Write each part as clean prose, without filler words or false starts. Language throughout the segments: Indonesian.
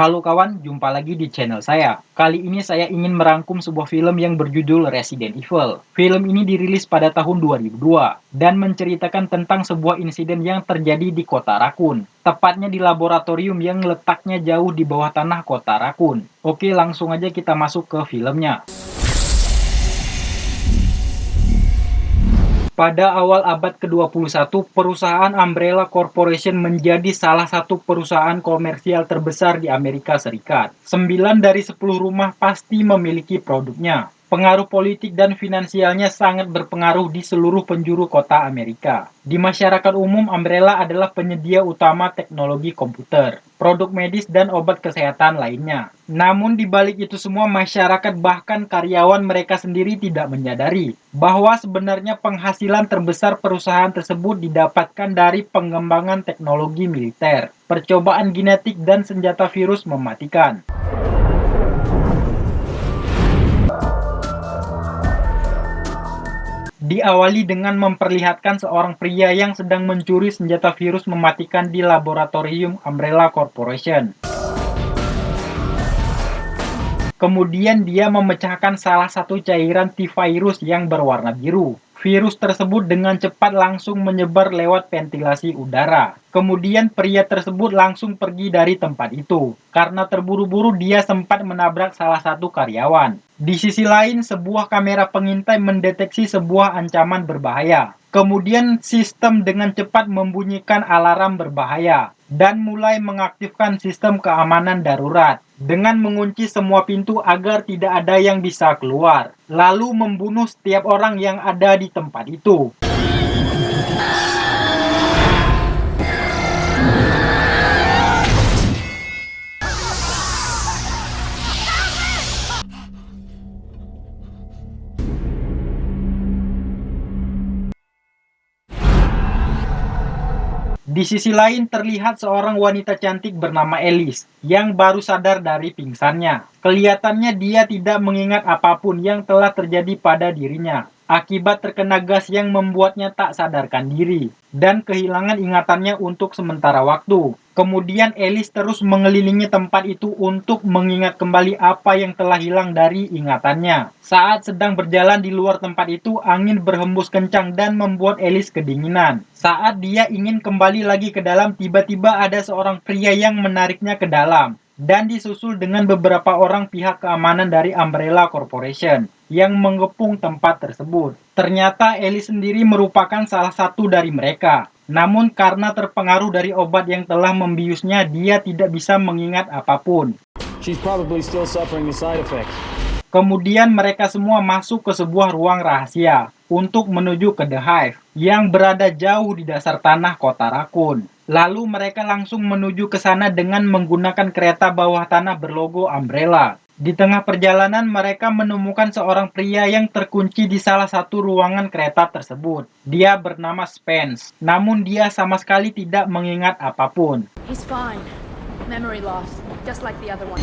Halo kawan, jumpa lagi di channel saya. Kali ini saya ingin merangkum sebuah film yang berjudul Resident Evil. Film ini dirilis pada tahun 2002 dan menceritakan tentang sebuah insiden yang terjadi di kota Raccoon, tepatnya di laboratorium yang letaknya jauh di bawah tanah kota Raccoon. Oke, langsung aja kita masuk ke filmnya. Pada awal abad ke-21, perusahaan Umbrella Corporation menjadi salah satu perusahaan komersial terbesar di Amerika Serikat. 9 dari 10 rumah pasti memiliki produknya. Pengaruh politik dan finansialnya sangat berpengaruh di seluruh penjuru kota Amerika. Di masyarakat umum, Umbrella adalah penyedia utama teknologi komputer, produk medis, dan obat kesehatan lainnya. Namun di balik itu semua, masyarakat bahkan karyawan mereka sendiri tidak menyadari bahwa sebenarnya penghasilan terbesar perusahaan tersebut didapatkan dari pengembangan teknologi militer, percobaan genetik, dan senjata virus mematikan. Diawali dengan memperlihatkan seorang pria yang sedang mencuri senjata virus mematikan di laboratorium Umbrella Corporation. Kemudian dia memecahkan salah satu cairan T-virus yang berwarna biru. Virus tersebut dengan cepat langsung menyebar lewat ventilasi udara. Kemudian pria tersebut langsung pergi dari tempat itu. Karena terburu-buru dia sempat menabrak salah satu karyawan. Di sisi lain, sebuah kamera pengintai mendeteksi sebuah ancaman berbahaya. Kemudian sistem dengan cepat membunyikan alarm berbahaya dan mulai mengaktifkan sistem keamanan darurat dengan mengunci semua pintu agar tidak ada yang bisa keluar, lalu membunuh setiap orang yang ada di tempat itu. Di sisi lain terlihat seorang wanita cantik bernama Alice yang baru sadar dari pingsannya. Kelihatannya dia tidak mengingat apapun yang telah terjadi pada dirinya akibat terkena gas yang membuatnya tak sadarkan diri dan kehilangan ingatannya untuk sementara waktu. Kemudian Alice terus mengelilingi tempat itu untuk mengingat kembali apa yang telah hilang dari ingatannya. Saat sedang berjalan di luar tempat itu, angin berhembus kencang dan membuat Alice kedinginan. Saat dia ingin kembali lagi ke dalam, tiba-tiba ada seorang pria yang menariknya ke dalam dan disusul dengan beberapa orang pihak keamanan dari Umbrella Corporation yang mengepung tempat tersebut. Ternyata Ellie sendiri merupakan salah satu dari mereka. Namun karena terpengaruh dari obat yang telah membiusnya, dia tidak bisa mengingat apapun. She's probably still suffering the side effects. Kemudian mereka semua masuk ke sebuah ruang rahasia untuk menuju ke The Hive yang berada jauh di dasar tanah kota Raccoon. Lalu mereka langsung menuju ke sana dengan menggunakan kereta bawah tanah berlogo Umbrella. Di tengah perjalanan mereka menemukan seorang pria yang terkunci di salah satu ruangan kereta tersebut. Dia bernama Spence, namun dia sama sekali tidak mengingat apapun. He's fine. Memory loss, just like the other one.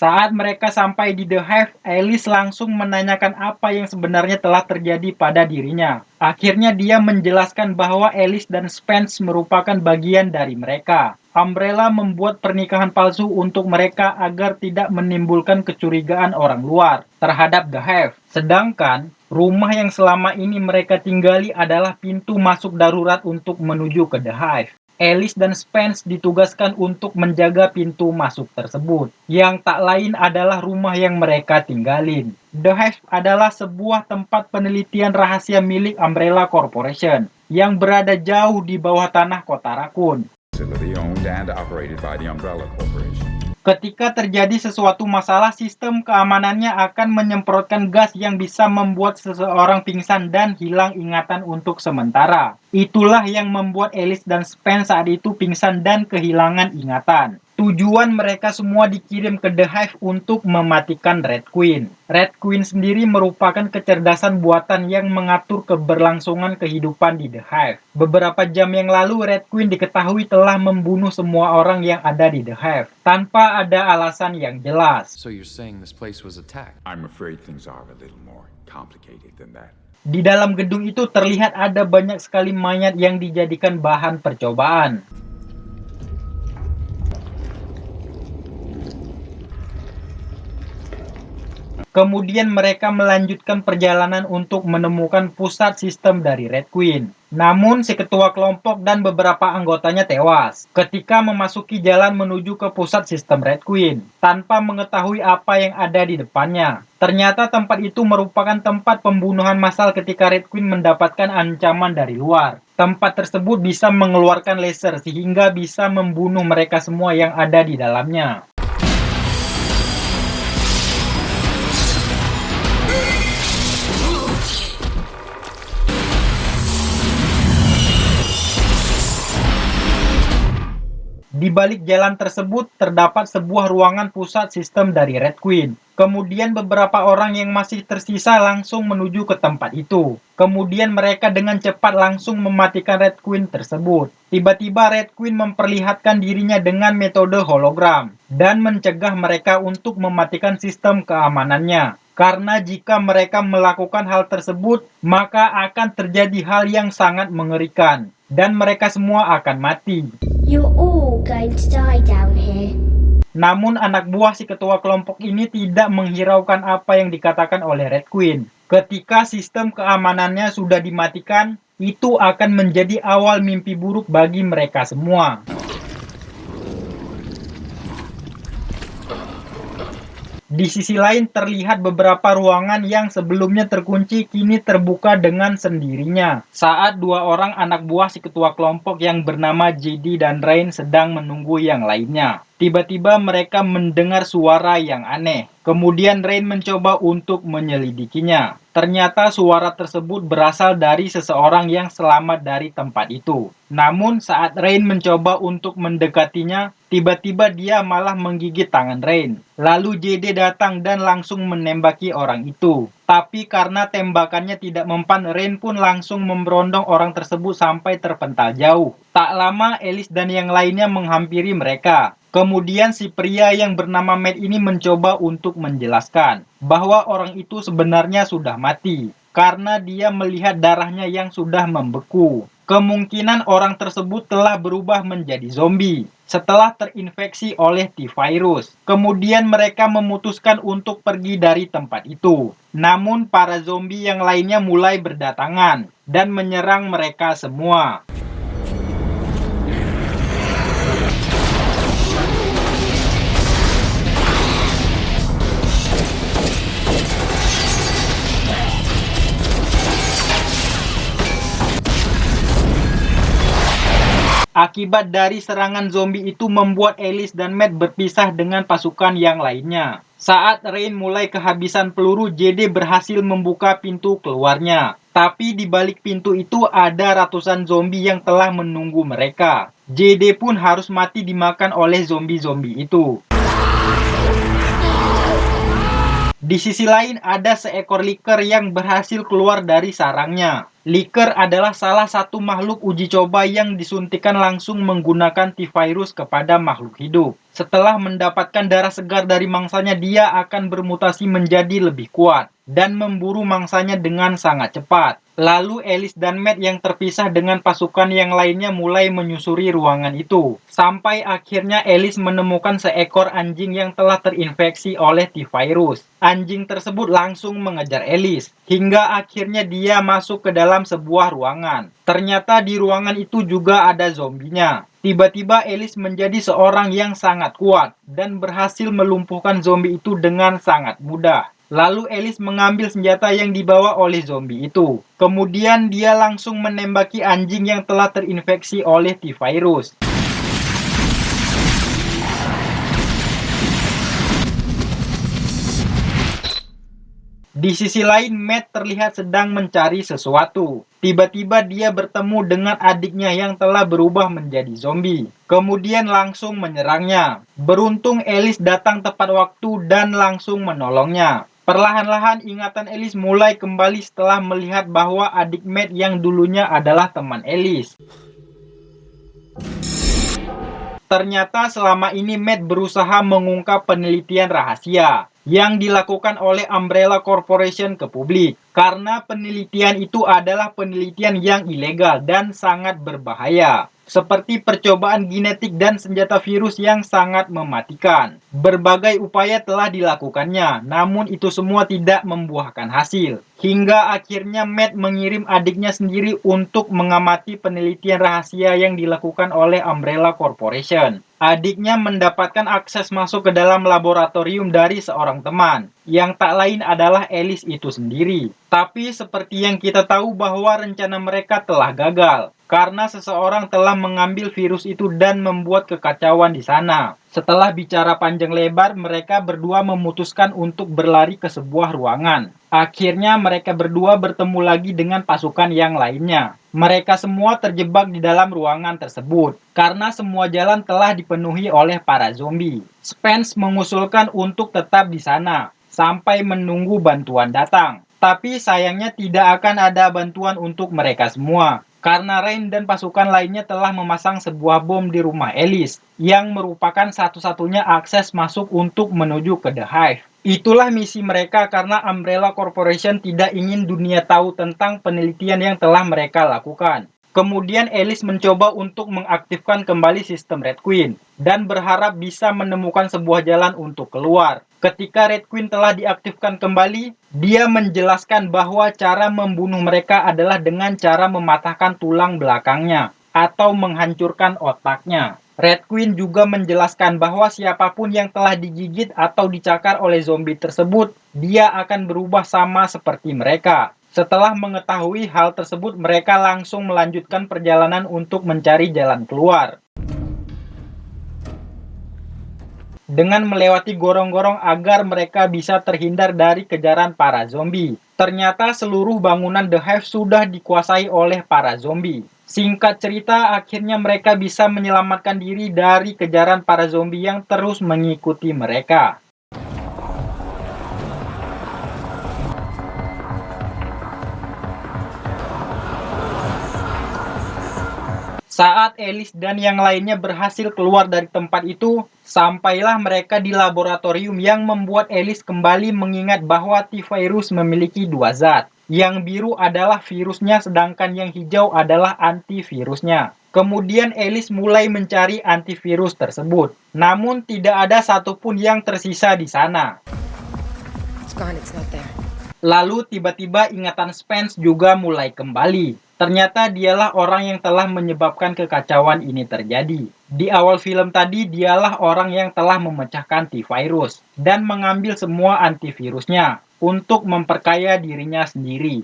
Saat mereka sampai di The Hive, Alice langsung menanyakan apa yang sebenarnya telah terjadi pada dirinya. Akhirnya dia menjelaskan bahwa Alice dan Spence merupakan bagian dari mereka. Umbrella membuat pernikahan palsu untuk mereka agar tidak menimbulkan kecurigaan orang luar terhadap The Hive. Sedangkan rumah yang selama ini mereka tinggali adalah pintu masuk darurat untuk menuju ke The Hive. Alice dan Spence ditugaskan untuk menjaga pintu masuk tersebut, yang tak lain adalah rumah yang mereka tinggalin. The Hive adalah sebuah tempat penelitian rahasia milik Umbrella Corporation, yang berada jauh di bawah tanah kota Raccoon. Owned and operated by the Umbrella Corporation. Ketika terjadi sesuatu masalah, sistem keamanannya akan menyemprotkan gas yang bisa membuat seseorang pingsan dan hilang ingatan untuk sementara. Itulah yang membuat Alice dan Spence saat itu pingsan dan kehilangan ingatan. Tujuan mereka semua dikirim ke The Hive untuk mematikan Red Queen. Red Queen sendiri merupakan kecerdasan buatan yang mengatur keberlangsungan kehidupan di The Hive. Beberapa jam yang lalu, Red Queen diketahui telah membunuh semua orang yang ada di The Hive, tanpa ada alasan yang jelas. So you're saying this place was attacked? I'm afraid things are a little more complicated than that. Di dalam gedung itu terlihat ada banyak sekali mayat yang dijadikan bahan percobaan. Kemudian mereka melanjutkan perjalanan untuk menemukan pusat sistem dari Red Queen. Namun si ketua kelompok dan beberapa anggotanya tewas ketika memasuki jalan menuju ke pusat sistem Red Queen tanpa mengetahui apa yang ada di depannya. Ternyata tempat itu merupakan tempat pembunuhan massal ketika Red Queen mendapatkan ancaman dari luar. Tempat tersebut bisa mengeluarkan laser sehingga bisa membunuh mereka semua yang ada di dalamnya. Di balik jalan tersebut terdapat sebuah ruangan pusat sistem dari Red Queen. Kemudian beberapa orang yang masih tersisa langsung menuju ke tempat itu. Kemudian mereka dengan cepat langsung mematikan Red Queen tersebut. Tiba-tiba Red Queen memperlihatkan dirinya dengan metode hologram dan mencegah mereka untuk mematikan sistem keamanannya. Karena jika mereka melakukan hal tersebut, maka akan terjadi hal yang sangat mengerikan dan mereka semua akan mati. You're all going to die down here. Namun anak buah si ketua kelompok ini tidak menghiraukan apa yang dikatakan oleh Red Queen. Ketika sistem keamanannya sudah dimatikan, itu akan menjadi awal mimpi buruk bagi mereka semua. Di sisi lain terlihat beberapa ruangan yang sebelumnya terkunci kini terbuka dengan sendirinya. Saat dua orang anak buah si ketua kelompok yang bernama JD dan Rain sedang menunggu yang lainnya. Tiba-tiba mereka mendengar suara yang aneh. Kemudian Rain mencoba untuk menyelidikinya. Ternyata suara tersebut berasal dari seseorang yang selamat dari tempat itu. Namun saat Rain mencoba untuk mendekatinya, tiba-tiba dia malah menggigit tangan Rain. Lalu JD datang dan langsung menembaki orang itu. Tapi karena tembakannya tidak mempan, Rain pun langsung memberondong orang tersebut sampai terpental jauh. Tak lama Alice dan yang lainnya menghampiri mereka. Kemudian si pria yang bernama Matt ini mencoba untuk menjelaskan bahwa orang itu sebenarnya sudah mati karena dia melihat darahnya yang sudah membeku. Kemungkinan orang tersebut telah berubah menjadi zombie setelah terinfeksi oleh T-virus. Kemudian mereka memutuskan untuk pergi dari tempat itu. Namun para zombie yang lainnya mulai berdatangan dan menyerang mereka semua. Akibat dari serangan zombie itu membuat Alice dan Matt berpisah dengan pasukan yang lainnya. Saat Rain mulai kehabisan peluru, JD berhasil membuka pintu keluarnya. Tapi di balik pintu itu ada ratusan zombie yang telah menunggu mereka. JD pun harus mati dimakan oleh zombie-zombie itu. Di sisi lain ada seekor liker yang berhasil keluar dari sarangnya. Liker adalah salah satu makhluk uji coba yang disuntikan langsung menggunakan T-virus kepada makhluk hidup. Setelah mendapatkan darah segar dari mangsanya, dia akan bermutasi menjadi lebih kuat dan memburu mangsanya dengan sangat cepat. Lalu Alice dan Matt yang terpisah dengan pasukan yang lainnya mulai menyusuri ruangan itu. Sampai akhirnya Alice menemukan seekor anjing yang telah terinfeksi oleh T-virus. Anjing tersebut langsung mengejar Alice, hingga akhirnya dia masuk ke dalam sebuah ruangan. Ternyata di ruangan itu juga ada zombinya. Tiba-tiba Alice menjadi seorang yang sangat kuat dan berhasil melumpuhkan zombie itu dengan sangat mudah. Lalu Alice mengambil senjata yang dibawa oleh zombie itu. Kemudian dia langsung menembaki anjing yang telah terinfeksi oleh T-virus. Di sisi lain, Matt terlihat sedang mencari sesuatu. Tiba-tiba dia bertemu dengan adiknya yang telah berubah menjadi zombie. Kemudian langsung menyerangnya. Beruntung Alice datang tepat waktu dan langsung menolongnya. Perlahan-lahan ingatan Alice mulai kembali setelah melihat bahwa adik Matt yang dulunya adalah teman Alice. Ternyata selama ini Matt berusaha mengungkap penelitian rahasia yang dilakukan oleh Umbrella Corporation ke publik. Karena penelitian itu adalah penelitian yang ilegal dan sangat berbahaya. seperti percobaan genetik dan senjata virus yang sangat mematikan. Berbagai upaya telah dilakukannya, namun itu semua tidak membuahkan hasil. Hingga akhirnya Matt mengirim adiknya sendiri untuk mengamati penelitian rahasia yang dilakukan oleh Umbrella Corporation. Adiknya mendapatkan akses masuk ke dalam laboratorium dari seorang teman, yang tak lain adalah Alice itu sendiri. Tapi seperti yang kita tahu bahwa rencana mereka telah gagal, karena seseorang telah mengambil virus itu dan membuat kekacauan di sana. Setelah bicara panjang lebar, mereka berdua memutuskan untuk berlari ke sebuah ruangan. Akhirnya mereka berdua bertemu lagi dengan pasukan yang lainnya. Mereka semua terjebak di dalam ruangan tersebut, karena semua jalan telah dipenuhi oleh para zombie. Spence mengusulkan untuk tetap di sana, sampai menunggu bantuan datang. Tapi sayangnya tidak akan ada bantuan untuk mereka semua, karena Rain dan pasukan lainnya telah memasang sebuah bom di rumah Alice, yang merupakan satu-satunya akses masuk untuk menuju ke The Hive. Itulah misi mereka karena Umbrella Corporation tidak ingin dunia tahu tentang penelitian yang telah mereka lakukan. Kemudian Alice mencoba untuk mengaktifkan kembali sistem Red Queen, dan berharap bisa menemukan sebuah jalan untuk keluar. Ketika Red Queen telah diaktifkan kembali, dia menjelaskan bahwa cara membunuh mereka adalah dengan cara mematahkan tulang belakangnya, atau menghancurkan otaknya. Red Queen juga menjelaskan bahwa siapapun yang telah digigit atau dicakar oleh zombie tersebut, dia akan berubah sama seperti mereka. Setelah mengetahui hal tersebut, mereka langsung melanjutkan perjalanan untuk mencari jalan keluar. Dengan melewati gorong-gorong agar mereka bisa terhindar dari kejaran para zombie. Ternyata seluruh bangunan The Hive sudah dikuasai oleh para zombie. Singkat cerita, akhirnya mereka bisa menyelamatkan diri dari kejaran para zombie yang terus mengikuti mereka. Saat Alice dan yang lainnya berhasil keluar dari tempat itu, sampailah mereka di laboratorium yang membuat Alice kembali mengingat bahwa T-Virus memiliki dua zat. Yang biru adalah virusnya, sedangkan yang hijau adalah antivirusnya. Kemudian Alice mulai mencari antivirus tersebut, namun tidak ada satupun yang tersisa di sana. It's gone, it's not there. Lalu tiba-tiba ingatan Spence juga mulai kembali. Ternyata dialah orang yang telah menyebabkan kekacauan ini terjadi. Di awal film tadi, dialah orang yang telah memecahkan T-Virus dan mengambil semua antivirusnya untuk memperkaya dirinya sendiri.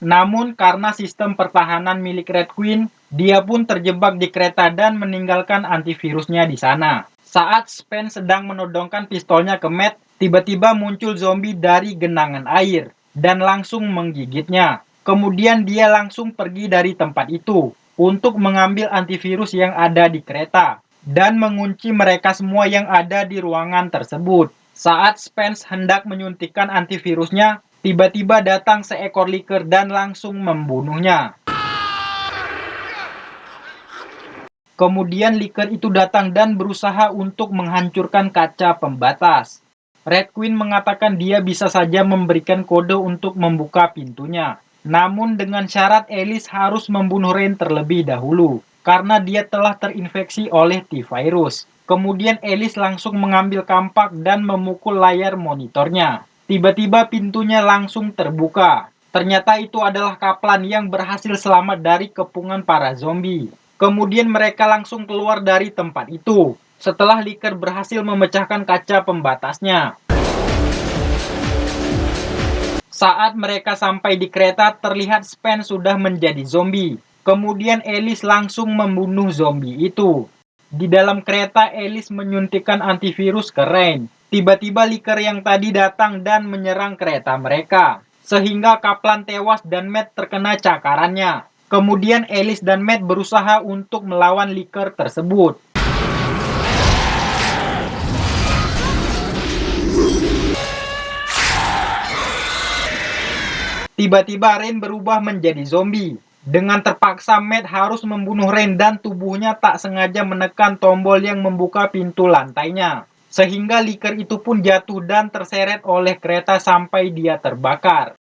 Namun karena sistem pertahanan milik Red Queen, dia pun terjebak di kereta dan meninggalkan antivirusnya di sana. Saat Spence sedang menodongkan pistolnya ke Matt, tiba-tiba muncul zombie dari genangan air dan langsung menggigitnya. Kemudian dia langsung pergi dari tempat itu untuk mengambil antivirus yang ada di kereta dan mengunci mereka semua yang ada di ruangan tersebut. Saat Spence hendak menyuntikkan antivirusnya, tiba-tiba datang seekor liker dan langsung membunuhnya. Kemudian liker itu datang dan berusaha untuk menghancurkan kaca pembatas. Red Queen mengatakan dia bisa saja memberikan kode untuk membuka pintunya. Namun dengan syarat Alice harus membunuh Rain terlebih dahulu, karena dia telah terinfeksi oleh T-Virus. Kemudian Alice langsung mengambil kampak dan memukul layar monitornya. Tiba-tiba pintunya langsung terbuka. Ternyata itu adalah Kaplan yang berhasil selamat dari kepungan para zombie. Kemudian mereka langsung keluar dari tempat itu, setelah liker berhasil memecahkan kaca pembatasnya. Saat mereka sampai di kereta, terlihat Spence sudah menjadi zombie. Kemudian Alice langsung membunuh zombie itu. Di dalam kereta, Alice menyuntikkan antivirus ke Rain. Tiba-tiba liker yang tadi datang dan menyerang kereta mereka, sehingga Kaplan tewas dan Matt terkena cakarannya. Kemudian Alice dan Matt berusaha untuk melawan liker tersebut. Tiba-tiba Rain berubah menjadi zombie. Dengan terpaksa Matt harus membunuh Rain dan tubuhnya tak sengaja menekan tombol yang membuka pintu lantainya. sehingga liker itu pun jatuh dan terseret oleh kereta sampai dia terbakar.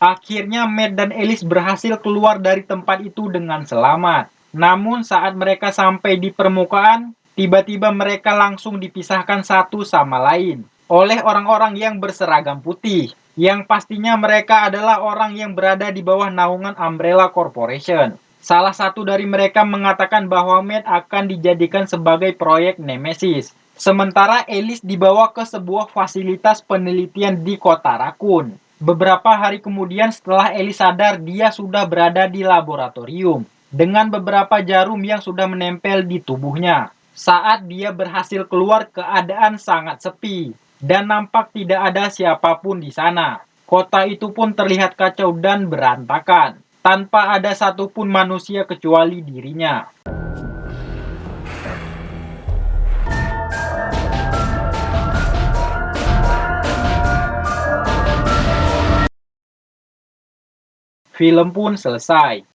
Akhirnya Matt dan Alice berhasil keluar dari tempat itu dengan selamat. Namun saat mereka sampai di permukaan, tiba-tiba mereka langsung dipisahkan satu sama lain oleh orang-orang yang berseragam putih, yang pastinya mereka adalah orang yang berada di bawah naungan Umbrella Corporation. Salah satu dari mereka mengatakan bahwa Matt akan dijadikan sebagai proyek Nemesis, sementara Alice dibawa ke sebuah fasilitas penelitian di kota Raccoon. Beberapa hari kemudian setelah Alice sadar, dia sudah berada di laboratorium dengan beberapa jarum yang sudah menempel di tubuhnya. Saat dia berhasil keluar, keadaan sangat sepi dan nampak tidak ada siapapun di sana. Kota itu pun terlihat kacau dan berantakan, tanpa ada satupun manusia kecuali dirinya. Film pun selesai.